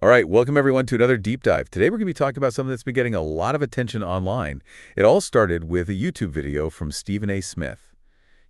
All right, welcome everyone to another deep dive. Today we're going to be talking about something that's been getting a lot of attention online. It all started with a YouTube video from Stephen Smith.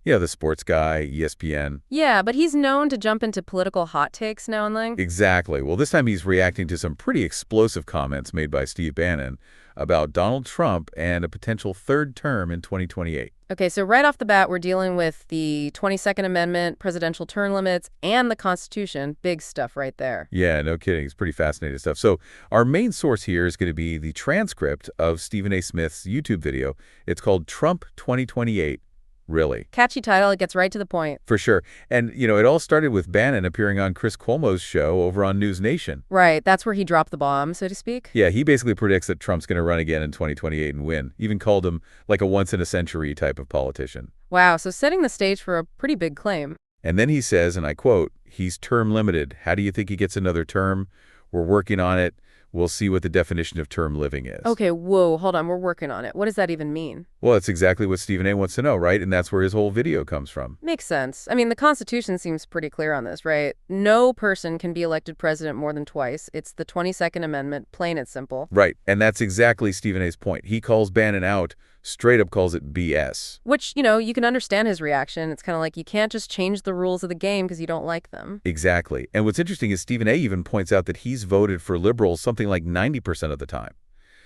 You know, the sports guy, ESPN. Yeah, but he's known to jump into political hot takes now and then. Exactly. Well, this time he's reacting to some pretty explosive comments made by Steve Bannon about Donald Trump and a potential third term in 2028. Okay, so right off the bat, we're dealing with the 22nd Amendment, presidential term limits, and the Constitution. Big stuff right there. Yeah, no kidding. It's pretty fascinating stuff. So our main source here is going to be the transcript of Stephen A. Smith's YouTube video. It's called Trump 2028. Really. Catchy title, it gets right to the point. For sure. And, you know, it all started with Bannon appearing on Chris Cuomo's show over on News Nation. Right, that's where he dropped the bomb, so to speak. Yeah, he basically predicts that Trump's going to run again in 2028 and win. Even called him like a once-in-a-century type of politician. Wow, so setting the stage for a pretty big claim. And then he says, and I quote, he's term limited. How do you think he gets another term? We're working on it. We'll see what the definition of term living is. Okay, whoa, hold on, we're working on it. What does that even mean? Well, that's exactly what Stephen A. wants to know, right? And that's where his whole video comes from. Makes sense. I mean, the Constitution seems pretty clear on this, right? No person can be elected president more than twice. It's the 22nd Amendment, plain and simple. Right, and that's exactly Stephen A.'s point. He calls Bannon out, straight up calls it BS. Which, you know, you can understand his reaction. It's kind of like you can't just change the rules of the game because you don't like them. Exactly. And what's interesting is Stephen A. even points out that he's voted for liberals something like 90% of the time.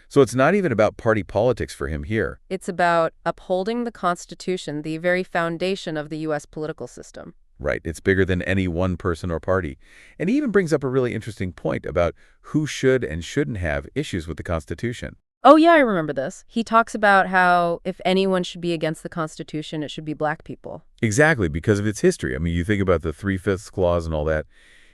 So it's not even about party politics for him here. It's about upholding the Constitution, the very foundation of the U.S. political system. Right. It's bigger than any one person or party. And he even brings up a really interesting point about who should and shouldn't have issues with the Constitution. Oh, yeah, I remember this. He talks about how if anyone should be against the Constitution, it should be black people. Exactly, because of its history. I mean, you think about the Three-Fifths Clause and all that.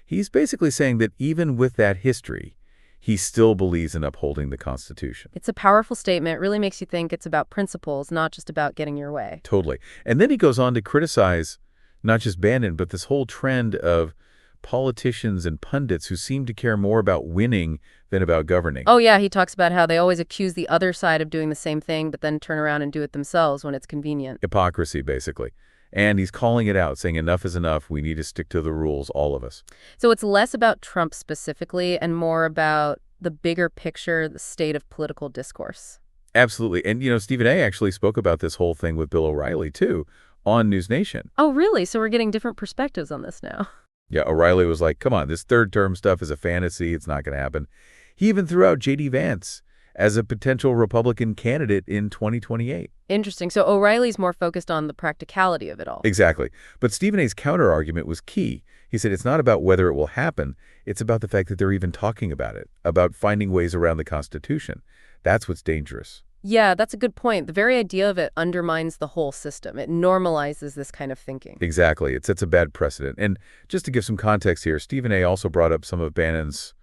He's basically saying that even with that history, he still believes in upholding the Constitution. It's a powerful statement. It really makes you think it's about principles, not just about getting your way. Totally. And then he goes on to criticize not just Bannon, but this whole trend of politicians and pundits who seem to care more about winning than about governing. Oh, yeah, he talks about how they always accuse the other side of doing the same thing, but then turn around and do it themselves when it's convenient. Hypocrisy, basically. And he's calling it out, saying enough is enough. We need to stick to the rules, all of us. So it's less about Trump specifically and more about the bigger picture, the state of political discourse. Absolutely. And, you know, Stephen A. actually spoke about this whole thing with Bill O'Reilly, too, on News Nation. Oh, really? So we're getting different perspectives on this now. Yeah, O'Reilly was like, come on, this third-term stuff is a fantasy. It's not going to happen. He even threw out J.D. Vance as a potential Republican candidate in 2028. Interesting. So O'Reilly's more focused on the practicality of it all. Exactly. But Stephen A.'s counter-argument was key. He said it's not about whether it will happen. It's about the fact that they're even talking about it, about finding ways around the Constitution. That's what's dangerous. Yeah, that's a good point. The very idea of it undermines the whole system. It normalizes this kind of thinking. Exactly. It sets a bad precedent. And just to give some context here, Stephen A. also brought up some of Bannon's,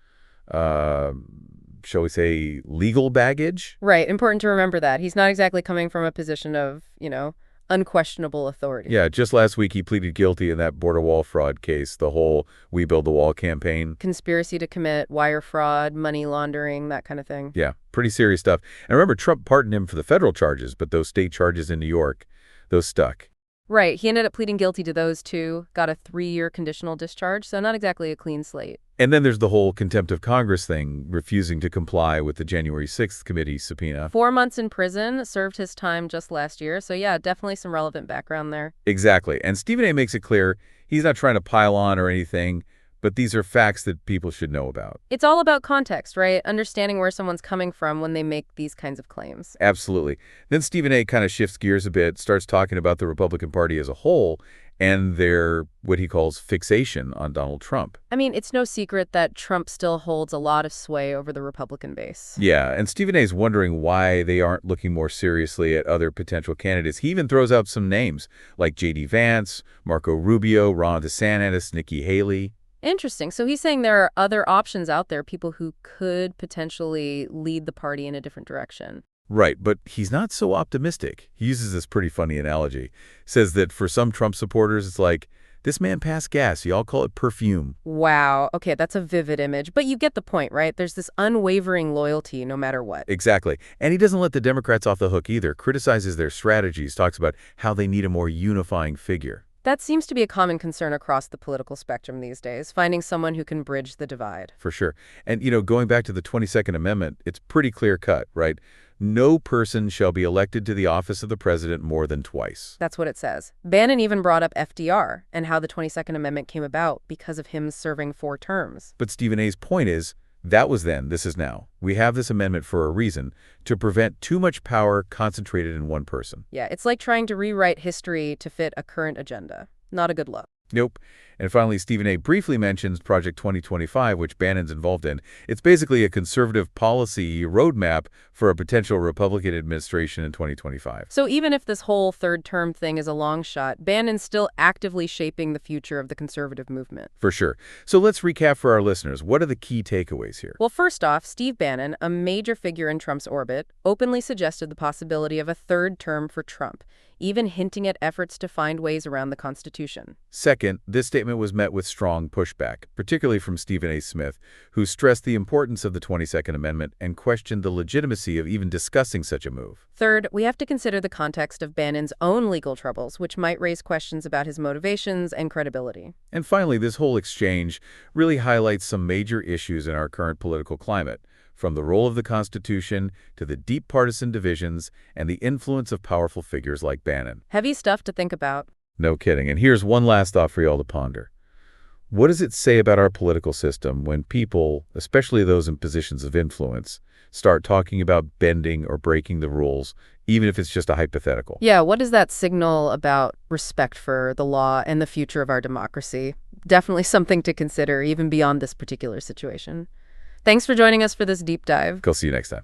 shall we say, legal baggage. Right. Important to remember that. He's not exactly coming from a position of, you know, unquestionable authority. Yeah, just last week he pleaded guilty in that border wall fraud case, the whole We Build the Wall campaign. Conspiracy to commit wire fraud, money laundering, that kind of thing. Yeah, pretty serious stuff. And remember, Trump pardoned him for the federal charges, but those state charges in New York, those stuck. Right. He ended up pleading guilty to those two, got a 3-year conditional discharge, so not exactly a clean slate. And then there's the whole contempt of Congress thing, refusing to comply with the January 6th committee subpoena. 4 months in prison, served his time just last year. So yeah, definitely some relevant background there. Exactly. And Stephen A. makes it clear he's not trying to pile on or anything, but these are facts that people should know about. It's all about context, right? Understanding where someone's coming from when they make these kinds of claims. Absolutely. Then Stephen A. kind of shifts gears a bit, starts talking about the Republican Party as a whole and their, what he calls, fixation on Donald Trump. I mean, it's no secret that Trump still holds a lot of sway over the Republican base. Yeah, and Stephen A. is wondering why they aren't looking more seriously at other potential candidates. He even throws out some names like J.D. Vance, Marco Rubio, Ron DeSantis, Nikki Haley. Interesting. So he's saying there are other options out there, people who could potentially lead the party in a different direction. Right, but he's not so optimistic. He uses this pretty funny analogy. Says that for some Trump supporters, it's like, this man passed gas. Y'all call it perfume. Wow. Okay, that's a vivid image. But you get the point, right? There's this unwavering loyalty no matter what. Exactly. And he doesn't let the Democrats off the hook either. Criticizes their strategies, talks about how they need a more unifying figure. That seems to be a common concern across the political spectrum these days, finding someone who can bridge the divide. For sure. And, going back to the 22nd Amendment, it's pretty clear cut, right? No person shall be elected to the office of the president more than twice. That's what it says. Bannon even brought up FDR and how the 22nd Amendment came about because of him serving 4 terms. But Stephen A's point is, that was then, this is now. We have this amendment for a reason, to prevent too much power concentrated in one person. Yeah, it's like trying to rewrite history to fit a current agenda. Not a good look. Nope. And finally, Stephen A. briefly mentions Project 2025, which Bannon's involved in. It's basically a conservative policy roadmap for a potential Republican administration in 2025. So even if this whole third-term thing is a long shot, Bannon's still actively shaping the future of the conservative movement. For sure. So let's recap for our listeners. What are the key takeaways here? Well, first off, Steve Bannon, a major figure in Trump's orbit, openly suggested the possibility of a third term for Trump, even hinting at efforts to find ways around the Constitution. Second, this statement was met with strong pushback, particularly from Stephen A. Smith, who stressed the importance of the 22nd Amendment and questioned the legitimacy of even discussing such a move. Third, we have to consider the context of Bannon's own legal troubles, which might raise questions about his motivations and credibility. And finally, this whole exchange really highlights some major issues in our current political climate, from the role of the Constitution to the deep partisan divisions and the influence of powerful figures like Bannon. Heavy stuff to think about. No kidding. And here's one last thought for you all to ponder. What does it say about our political system when people, especially those in positions of influence, start talking about bending or breaking the rules, even if it's just a hypothetical? Yeah, what does that signal about respect for the law and the future of our democracy? Definitely something to consider, even beyond this particular situation. Thanks for joining us for this deep dive. I'll see you next time.